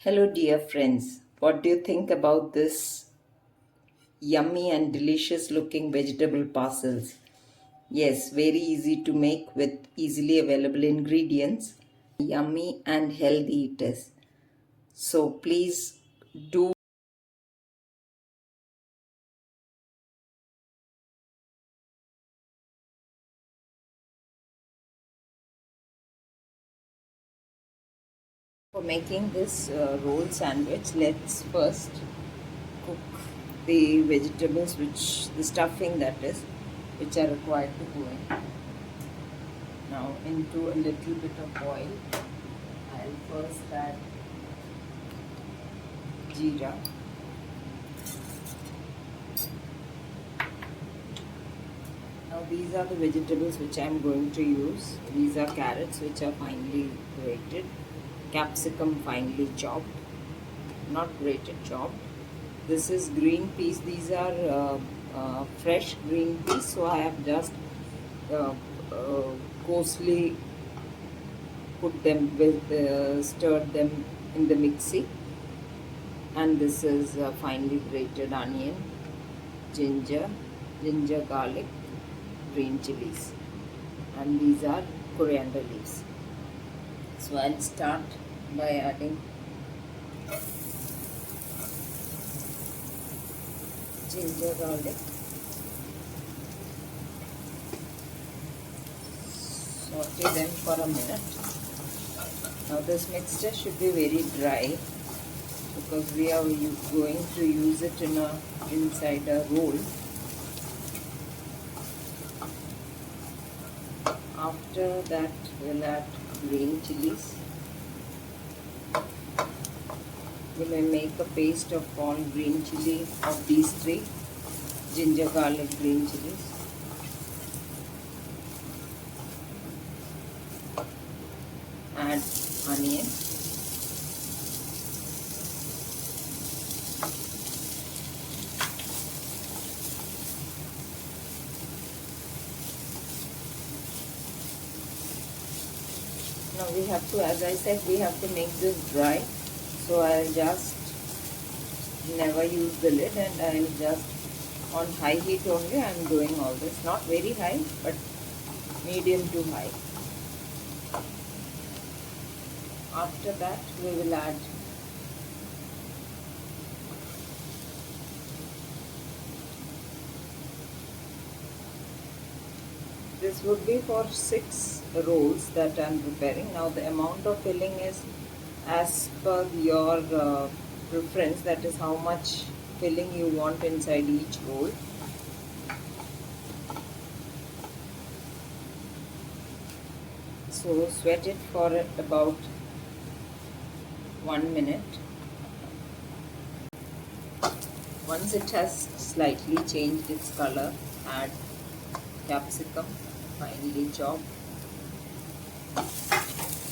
Hello, dear friends. What do you think about this yummy and delicious looking vegetable parcels? Yes, very easy to make with easily available ingredients. Yummy and healthy it is. So please do for making this roll sandwich. Let's first cook the vegetables, the stuffing that is, which are required to go in. Now into a little bit of oil, I'll first add jeera. Now these are the vegetables which I am going to use. These are carrots which are finely grated, capsicum finely chopped, not grated, chopped. This is green peas. These are fresh green peas, so I have just uh, coarsely put them with stirred them in the mixie. And this is finely grated onion, ginger, garlic, green chilies, and these are coriander leaves. So I'll start by adding ginger, garlic, saute them for a minute. Now this mixture should be very dry because we are going to use it inside a roll. After that, we'll add green chilies. We may make a paste of all green chili of these three: ginger, garlic, green chilies. Add onion. Now we have to, as I said, we have to make this dry. So I'll just never use the lid and I'll just on high heat only I'm doing all this. Not very high, but medium to high. After that we will add this would be for 6 rolls that I'm preparing. Now the amount of filling is as per your preference, that is how much filling you want inside each roll. So sweat it for about 1 minute. Once it has slightly changed its color, add capsicum finely chopped,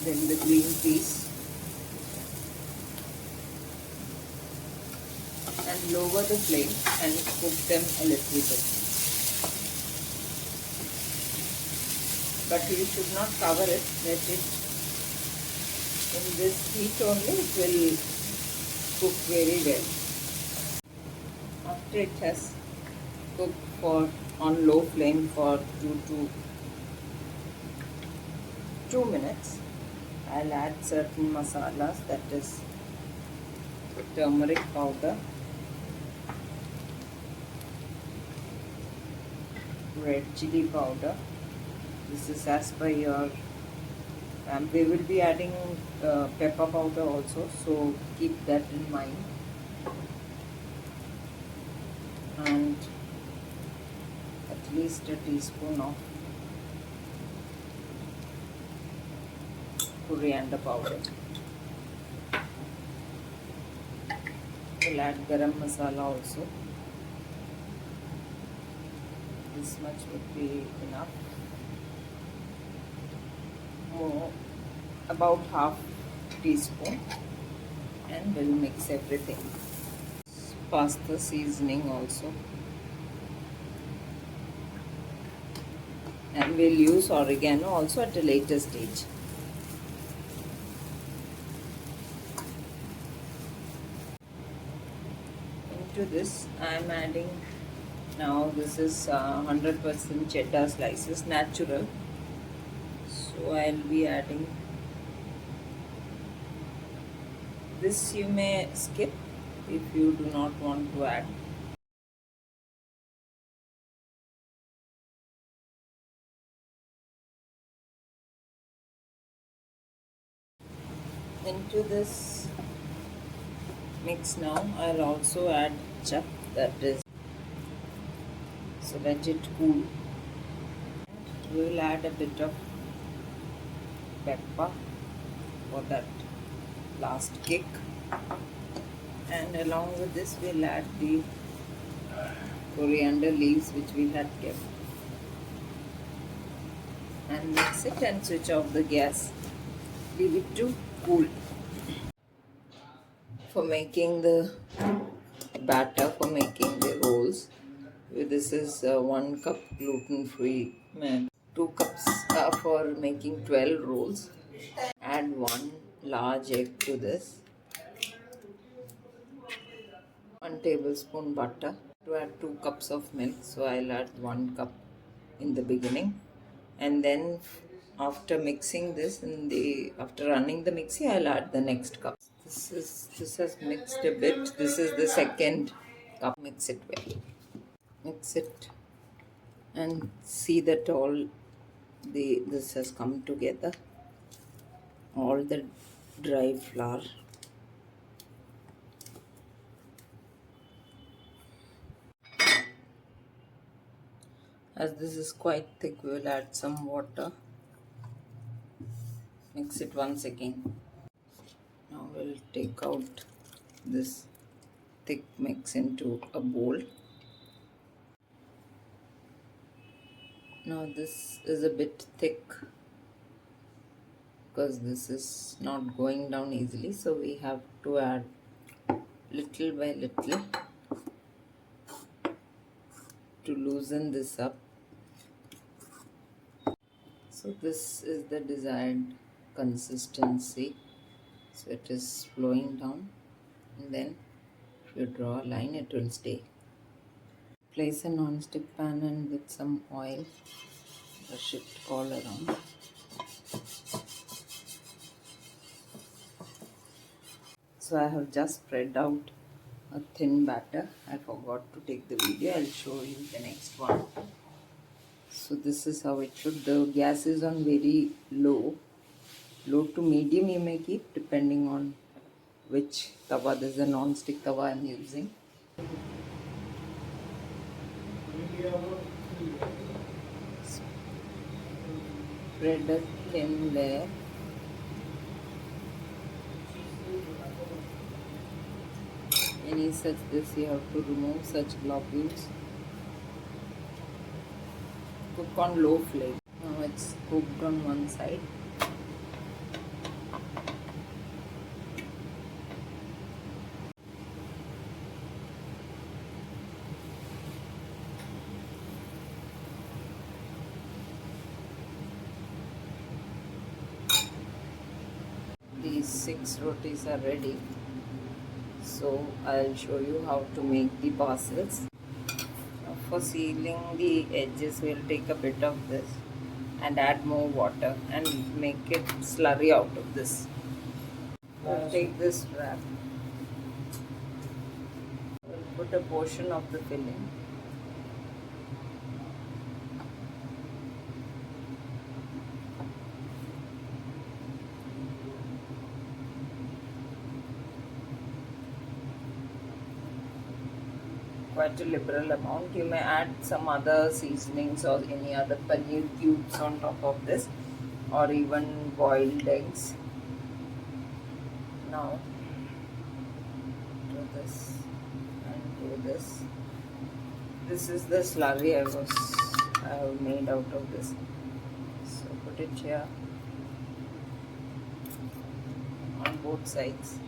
then the green peas, and lower the flame and cook them a little bit. But you should not cover it, let it in this heat only, it will cook very well. After it has cooked on low flame for 2 minutes, I'll add certain masalas, that is turmeric powder, red chili powder. This is as per your, we will be adding pepper powder also, so keep that in mind. And at least a teaspoon of coriander powder. We'll add garam masala also. This much would be enough. More, about half teaspoon, and we'll mix everything. Pasta seasoning also, and we'll use oregano also at a later stage. into this, I am adding now. This is 100% cheddar slices, natural. So I'll be adding this. You may skip if you do not want to add. Into this mix now, I'll also add ketchup, that is, so let it cool. We will add a bit of pepper for that last kick, and along with this we'll add the coriander leaves which we had kept, and mix it and switch off the gas. Leave it to cool. For making the batter for making the rolls, this is 1 cup gluten-free milk, 2 cups for making 12 rolls. Add 1 large egg to this, 1 tablespoon butter. To add 2 cups of milk, so I'll add 1 cup in the beginning, and then after mixing this after running the mixie, I'll add the next cup. This has mixed a bit. This is the second cup. Mix it well. Mix it and see that all this has come together. All the dry flour. As this is quite thick, we will add some water. Mix it once again. Now we'll take out this thick mix into a bowl. Now this is a bit thick because this is not going down easily, so we have to add little by little to loosen this up. So this is the desired consistency. So it is flowing down, and then if you draw a line, it will stay. Place a non-stick pan and with some oil, brush it all around. So I have just spread out a thin batter. I forgot to take the video. I'll show you the next one. So this is how it should. The gas is on very low to medium you may keep depending on which tawa. This is a non-stick tawa I'm using. Spread a thin layer. Any such this you have to remove such globules. Cook on low flame. Now it's cooked on one side. These 6 rotis are ready. So I'll show you how to make the parcels. Now for sealing the edges, we'll take a bit of this and add more water and make it slurry out of this. We'll take this wrap. We'll put a portion of the filling. Quite a liberal amount. You may add some other seasonings or any other paneer cubes on top of this, or even boiled eggs. Now do this and do this. This is the slurry I have made out of this. So put it here on both sides.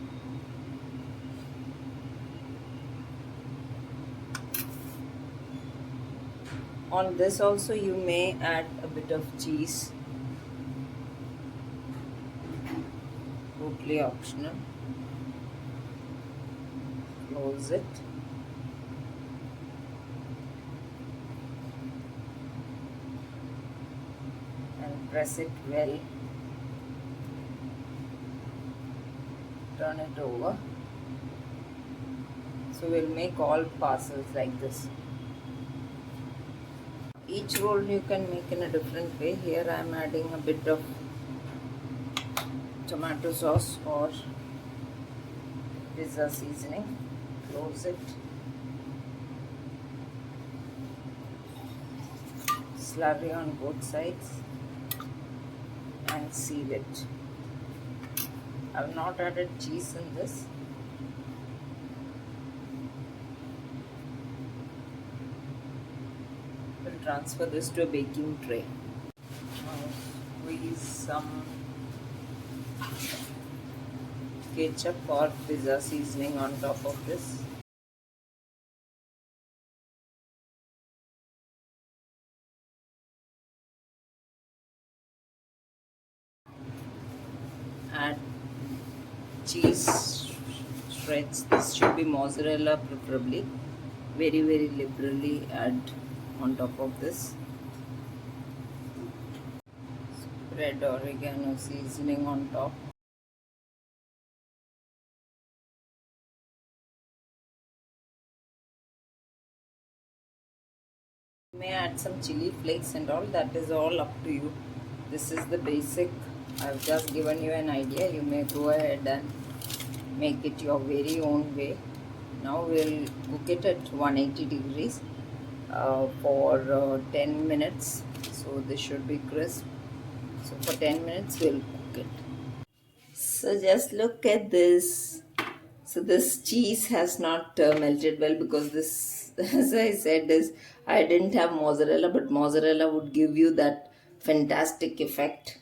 On this also you may add a bit of cheese, totally optional. Close it Press it well, turn it over. So we'll make all parcels like this. Each roll you can make in a different way. Here I am adding a bit of tomato sauce or pizza seasoning. Close it. Slurry on both sides and seal it. I have not added cheese in this. We'll transfer this to a baking tray. Now squeeze some ketchup or pizza seasoning on top of this. Add cheese shreds. This should be mozzarella preferably. Very liberally add on top of this. Spread oregano seasoning on top. You may add some chili flakes and all, that is all up to you. This is the basic. I've just given you an idea. You may go ahead and make it your very own way. Now we'll cook it at 180 degrees for 10 minutes. So this should be crisp. So for 10 minutes we'll cook it. So just look at this. So this cheese has not melted well because this, as I said, is I didn't have mozzarella, but mozzarella would give you that fantastic effect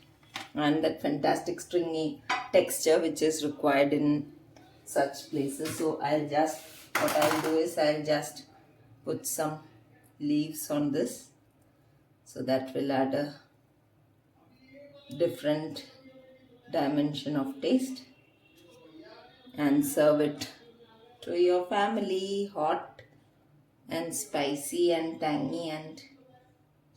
and that fantastic stringy texture which is required in such places. So what I'll do is I'll just put some leaves on this, so that will add a different dimension of taste, and serve it to your family, hot and spicy and tangy and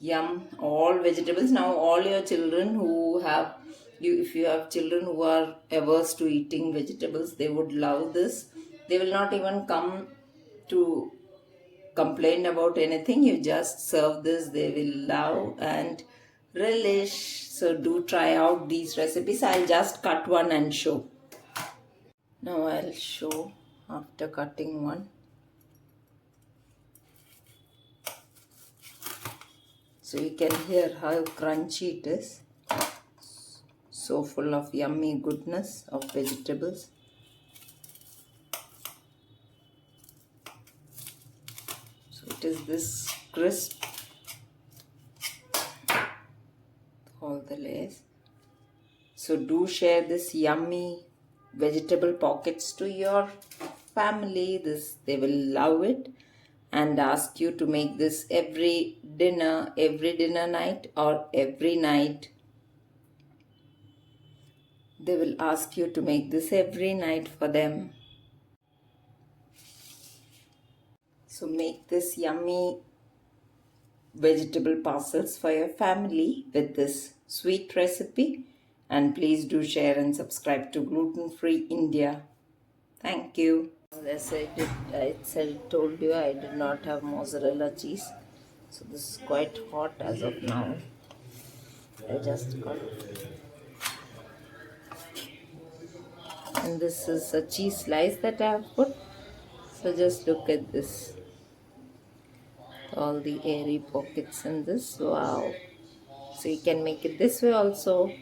yum. All vegetables. Now all your children who have if you have children who are averse to eating vegetables, they would love this. They will not even come to complain about anything. You just serve this, they will love and relish. So do try out these recipes. I'll just cut one and show. Now I'll show after cutting one. So you can hear how crunchy it is. So full of yummy goodness of vegetables. So it is this crisp, all the layers. So do share this yummy vegetable pockets to your family. They will love it, and ask you to make this every dinner night, or every night. They will ask you to make this every night for them. So make this yummy vegetable parcels for your family with this sweet recipe, and please do share and subscribe to Gluten Free India. Thank you. As I told you, I did not have mozzarella cheese, so this is quite hot as of now. I just got, and this is a cheese slice that I have put. So just look at this, all the airy pockets in this. Wow. So you can make it this way also.